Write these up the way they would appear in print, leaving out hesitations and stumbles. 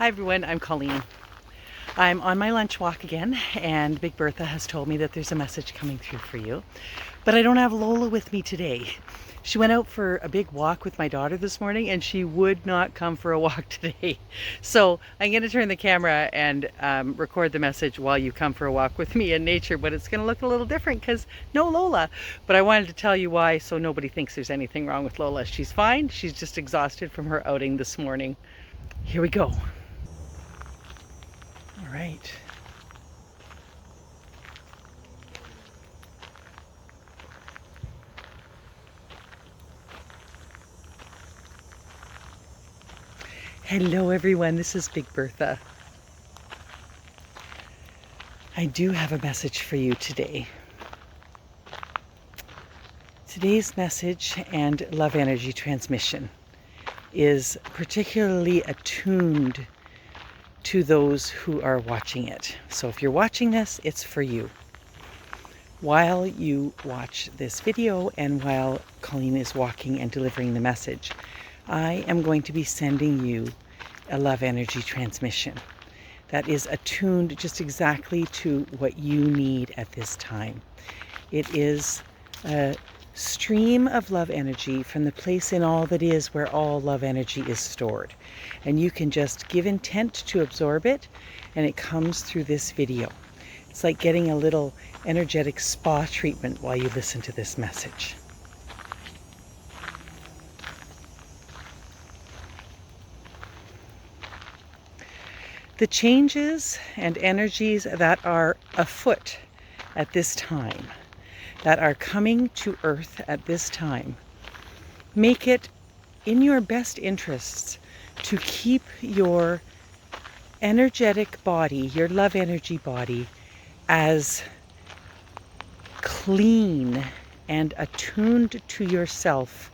Hi everyone, I'm Colleen. I'm on my lunch walk again, and Big Birtha has told me that there's a message coming through for you. But I don't have Lola with me today. She went out for a big walk with my daughter this morning, and she would not come for a walk today. So I'm going to turn the camera and record the message while you come for a walk with me in nature, but it's going to look a little different because no Lola. But I wanted to tell you why, so nobody thinks there's anything wrong with Lola. She's fine. She's just exhausted from her outing this morning. Here we go. All right. Hello everyone, this is Big Birtha. I do have a message for you today. Today's message and love energy transmission is particularly attuned to those who are watching it. So if you're watching this, it's for you. While you watch this video and while Colleen is walking and delivering the message, I am going to be sending you a love energy transmission that is attuned just exactly to what you need at this time. It is a stream of love energy from the place in all that is where all love energy is stored. And you can just give intent to absorb it, and it comes through this video. It's like getting a little energetic spa treatment while you listen to this message. The changes and energies that are afoot at this time, that are coming to Earth at this time, make it in your best interests to keep your energetic body, your love energy body, as clean and attuned to yourself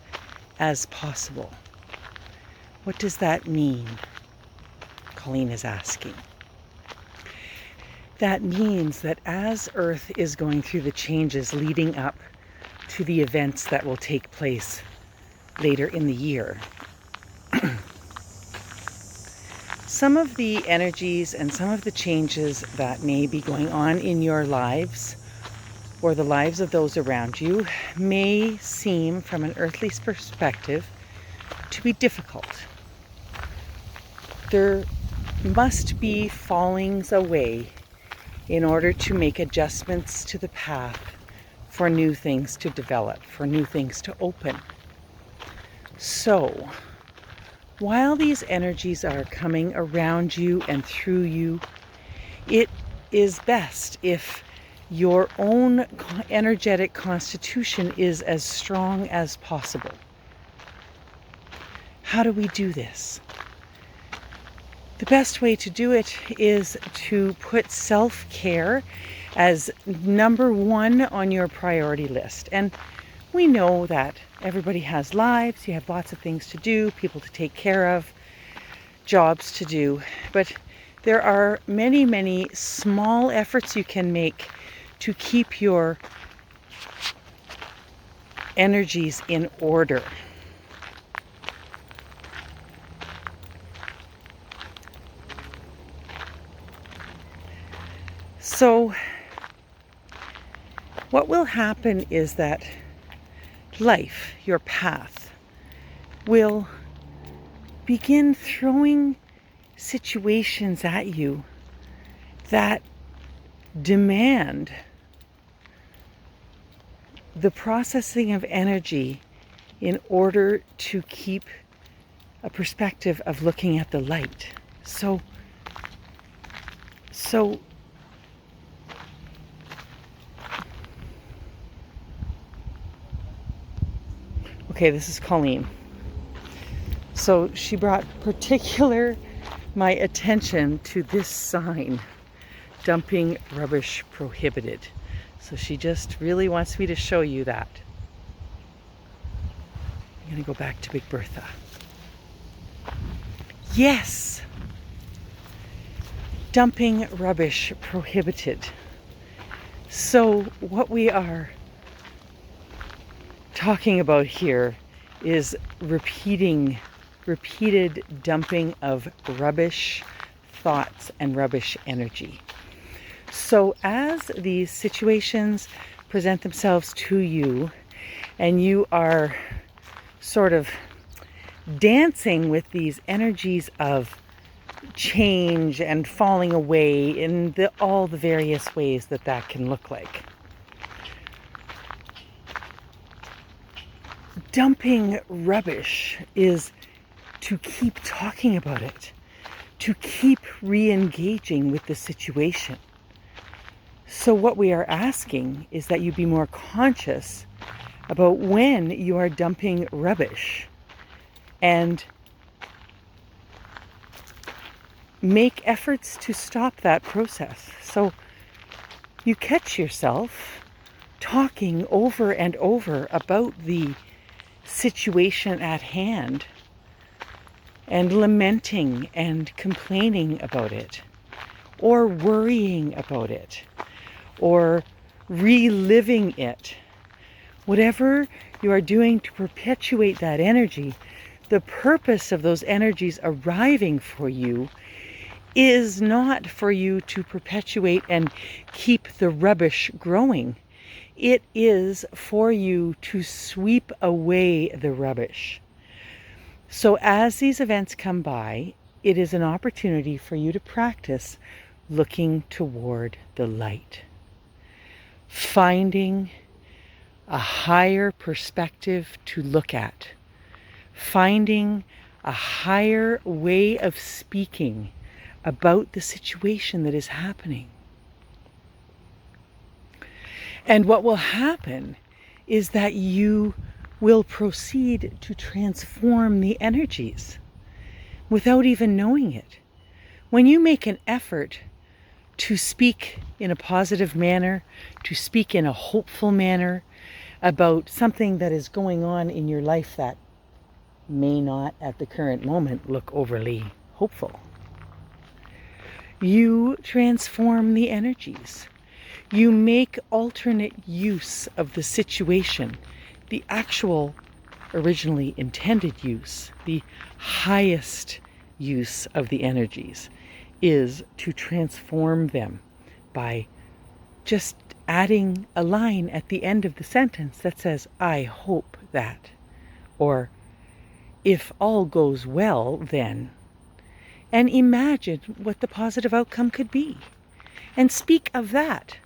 as possible. What does that mean? Colleen is asking. That means that as Earth is going through the changes leading up to the events that will take place later in the year, some of the energies and some of the changes that may be going on in your lives or the lives of those around you may seem, from an earthly perspective, to be difficult. There must be fallings away in order to make adjustments to the path for new things to develop, for new things to open. So, while these energies are coming around you and through you, it is best if your own energetic constitution is as strong as possible. How do we do this? The best way to do it is to put self-care as number one on your priority list. And we know that everybody has lives, you have lots of things to do, people to take care of, jobs to do, but there are many, many small efforts you can make to keep your energies in order. So what will happen is that life, your path, will begin throwing situations at you that demand the processing of energy in order to keep a perspective of looking at the light. So okay, this is Colleen. So she brought my attention to this sign, dumping rubbish prohibited. So she just really wants me to show you that. I'm going to go back to Big Birtha. Yes! Dumping rubbish prohibited. So what we are talking about here is repeated dumping of rubbish thoughts and rubbish energy. So as these situations present themselves to you and you are sort of dancing with these energies of change and falling away in all the various ways that can look like. Dumping rubbish is to keep talking about it, to keep re-engaging with the situation. So what we are asking is that you be more conscious about when you are dumping rubbish and make efforts to stop that process. So you catch yourself talking over and over about the situation at hand and lamenting and complaining about it, or worrying about it, or reliving it. Whatever you are doing to perpetuate that energy, the purpose of those energies arriving for you is not for you to perpetuate and keep the rubbish growing. It is for you to sweep away the rubbish. So as these events come by, it is an opportunity for you to practice looking toward the light, finding a higher perspective to look at, finding a higher way of speaking about the situation that is happening. And what will happen is that you will proceed to transform the energies without even knowing it. When you make an effort to speak in a positive manner, to speak in a hopeful manner about something that is going on in your life that may not at the current moment look overly hopeful, you transform the energies. You make alternate use of the situation, the actual originally intended use, the highest use of the energies is to transform them by just adding a line at the end of the sentence that says, I hope that, or if all goes well, then, and imagine what the positive outcome could be. And speak of that.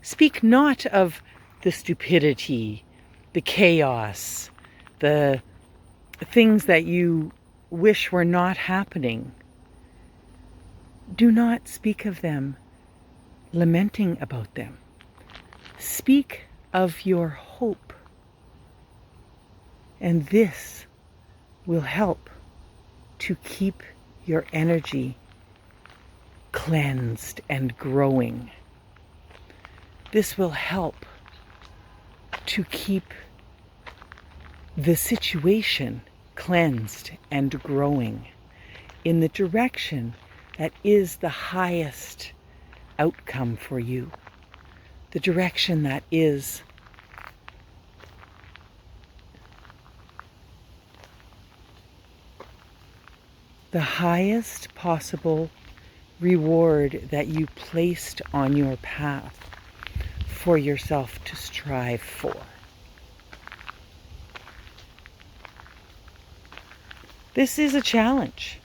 Speak not of the stupidity, the chaos, the things that you wish were not happening. Do not speak of them lamenting about them. Speak of your hope. And this will help to keep your energy cleansed and growing. This will help to keep the situation cleansed and growing in the direction that is the highest outcome for you. The direction that is the highest possible reward that you placed on your path for yourself to strive for. This is a challenge.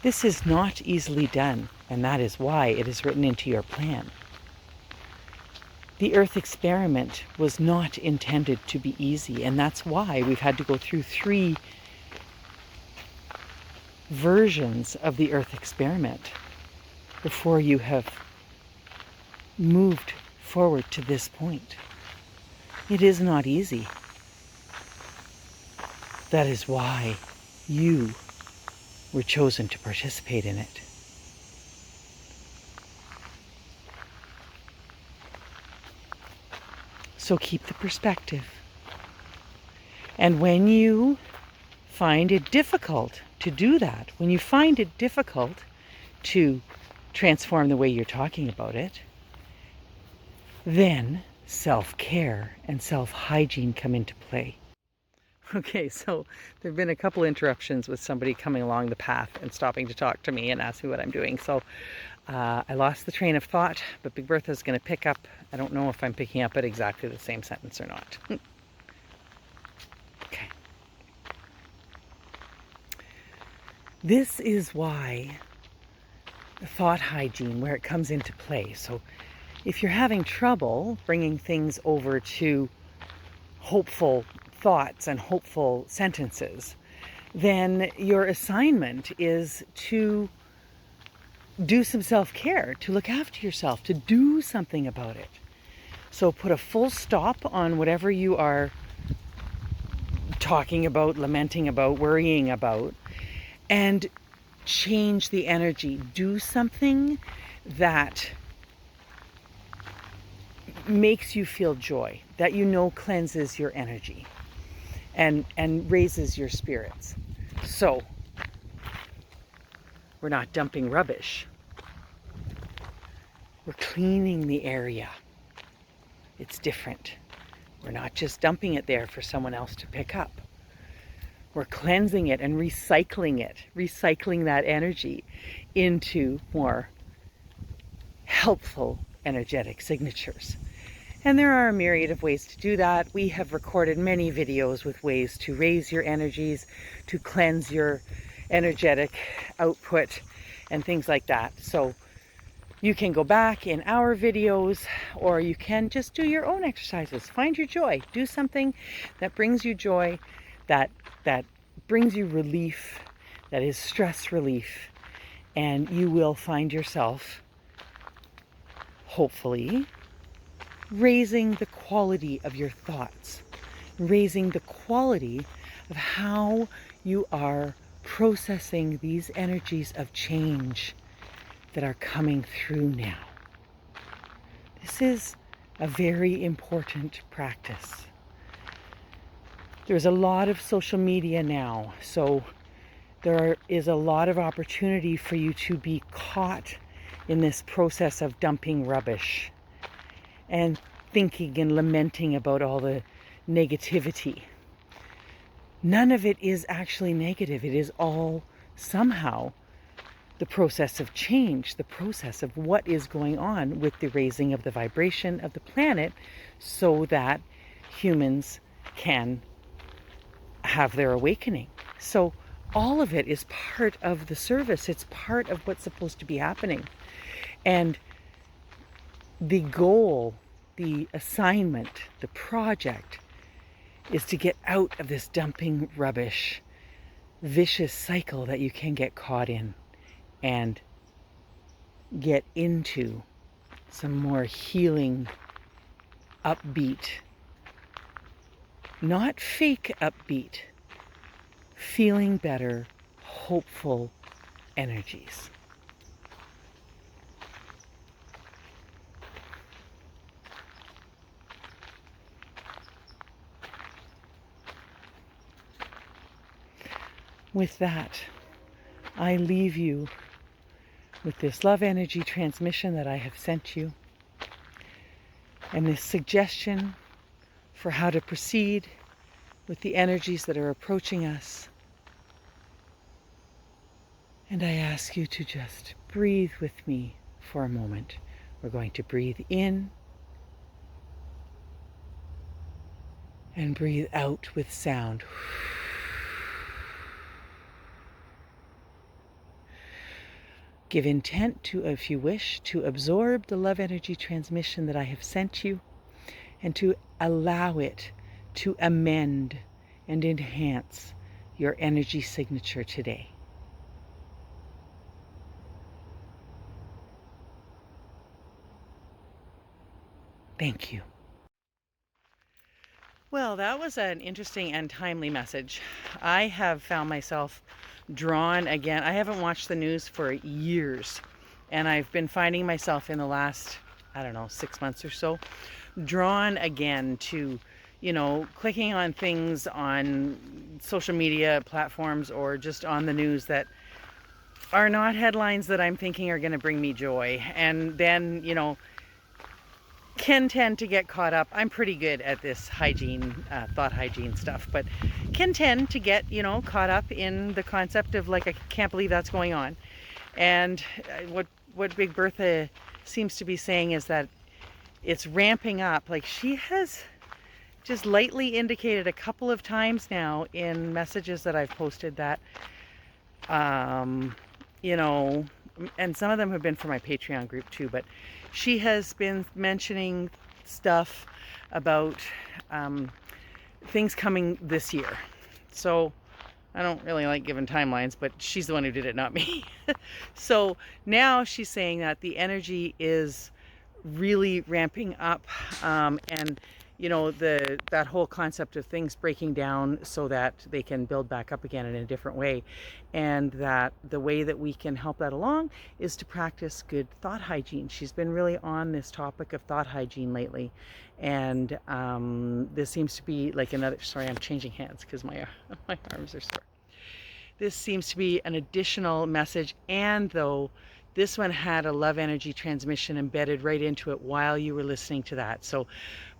This is not easily done, and that is why it is written into your plan. The Earth experiment was not intended to be easy, and that's why we've had to go through 3 versions of the Earth experiment before you have moved forward to this point. It is not easy. That is why you were chosen to participate in it. So keep the perspective. And when you find it difficult to do that, when you find it difficult to transform the way you're talking about it, then self-care and self-hygiene come into play. Okay, so there have been a couple interruptions with somebody coming along the path and stopping to talk to me and ask me what I'm doing. So I lost the train of thought, but Big Bertha is going to pick up. I don't know if I'm picking up at exactly the same sentence or not. Okay. This is why thought hygiene, where it comes into play. So if you're having trouble bringing things over to hopeful thoughts and hopeful sentences, then your assignment is to do some self-care, to look after yourself, to do something about it. So put a full stop on whatever you are talking about, lamenting about, worrying about, and change the energy. Do something that makes you feel joy, that you know cleanses your energy and raises your spirits. So we're not dumping rubbish. We're cleaning the area. It's different. We're not just dumping it there for someone else to pick up. We're cleansing it and recycling that energy into more helpful energetic signatures. And there are a myriad of ways to do that. We have recorded many videos with ways to raise your energies, to cleanse your energetic output, and things like that. So you can go back in our videos, or you can just do your own exercises. Find your joy. Do something that brings you joy, that brings you relief, that is stress relief, and you will find yourself, hopefully, raising the quality of your thoughts, raising the quality of how you are processing these energies of change that are coming through now. This is a very important practice. There's a lot of social media now, so there is a lot of opportunity for you to be caught in this process of dumping rubbish and thinking and lamenting about all the negativity. None of it is actually negative. It is all somehow the process of change, the process of what is going on with the raising of the vibration of the planet so that humans can have their awakening. So all of it is part of the service. It's part of what's supposed to be happening. And the goal, the assignment, the project is to get out of this dumping rubbish, vicious cycle that you can get caught in, and get into some more healing, upbeat, not fake upbeat, feeling better, hopeful energies. With that, I leave you with this love energy transmission that I have sent you, and this suggestion for how to proceed with the energies that are approaching us. And I ask you to just breathe with me for a moment. We're going to breathe in and breathe out with sound. Give intent to, if you wish, to absorb the love energy transmission that I have sent you and to allow it to amend and enhance your energy signature today. Thank you. Well, that was an interesting and timely message. I have found myself drawn again. I haven't watched the news for years, and I've been finding myself in the last, 6 months or so, drawn again to, clicking on things on social media platforms or just on the news that are not headlines that I'm thinking are going to bring me joy. And then, can tend to get caught up. I'm pretty good at this hygiene, thought hygiene stuff, but can tend to get, you know, caught up in the concept of like, I can't believe that's going on. And what Big Birtha seems to be saying is that it's ramping up. Like, she has just lightly indicated a couple of times now in messages that I've posted that, you know, and some of them have been for my Patreon group too, but she has been mentioning stuff about things coming this year. So I don't really like giving timelines, but she's the one who did it, not me. So now she's saying that the energy is really ramping up, and you know, that whole concept of things breaking down so that they can build back up again in a different way, and that the way that we can help that along is to practice good thought hygiene. She's been really on this topic of thought hygiene lately, and this seems to be like another, sorry, I'm changing hands because my arms are sore. This seems to be an additional message, and though this one had a love energy transmission embedded right into it while you were listening to that. So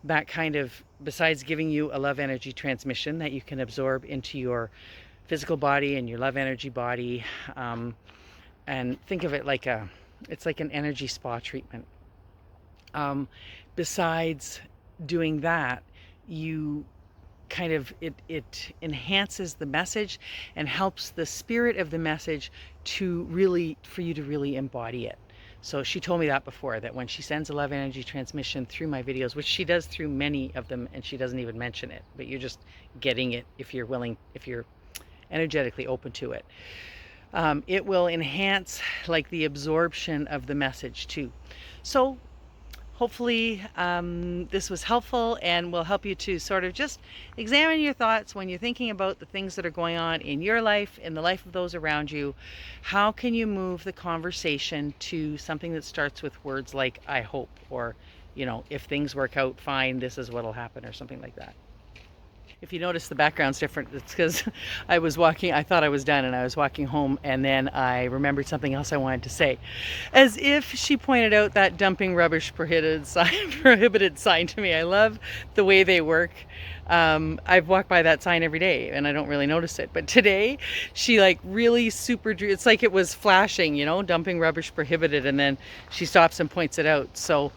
that kind of, besides giving you a love energy transmission that you can absorb into your physical body and your love energy body, and think of it like it's like an energy spa treatment. Besides doing that, you kind of, it enhances the message and helps the spirit of the message to really, for you to really embody it. So she told me that before, that when she sends a love energy transmission through my videos, which she does through many of them, and she doesn't even mention it, but you're just getting it if you're willing, if you're energetically open to it. It will enhance like the absorption of the message too. So hopefully this was helpful and will help you to sort of just examine your thoughts when you're thinking about the things that are going on in your life, in the life of those around you. How can you move the conversation to something that starts with words like, I hope, or, you know, if things work out fine, this is what'll happen, or something like that. If you notice the background's different, it's because I was walking, I thought I was done, and I was walking home, and then I remembered something else I wanted to say. As if she pointed out that dumping rubbish prohibited sign to me. I love the way they work. I've walked by that sign every day and I don't really notice it, but today she like really super drew, it's like it was flashing, you know, dumping rubbish prohibited, and then she stops and points it out. So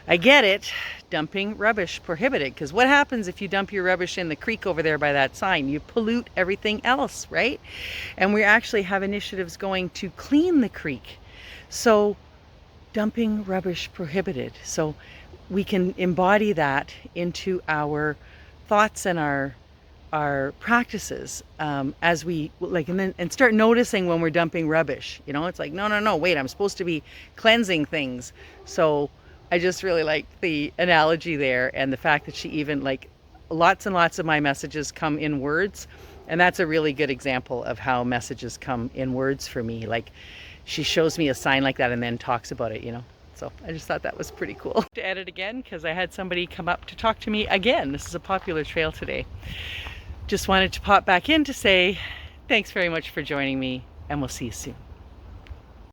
I get it, dumping rubbish prohibited, because what happens if you dump your rubbish in the creek over there by that sign? You pollute everything else, right? And we actually have initiatives going to clean the creek. So dumping rubbish prohibited. So we can embody that into our thoughts and our practices, as we like, and start noticing when we're dumping rubbish. You know, it's like, no, wait, I'm supposed to be cleansing things. So I just really like the analogy there, and the fact that she even, like, lots and lots of my messages come in words, and that's a really good example of how messages come in words for me. Like, she shows me a sign like that and then talks about it, you know. So I just thought that was pretty cool. To edit again, because I had somebody come up to talk to me again. This is a popular trail today. Just wanted to pop back in to say thanks very much for joining me, and we'll see you soon.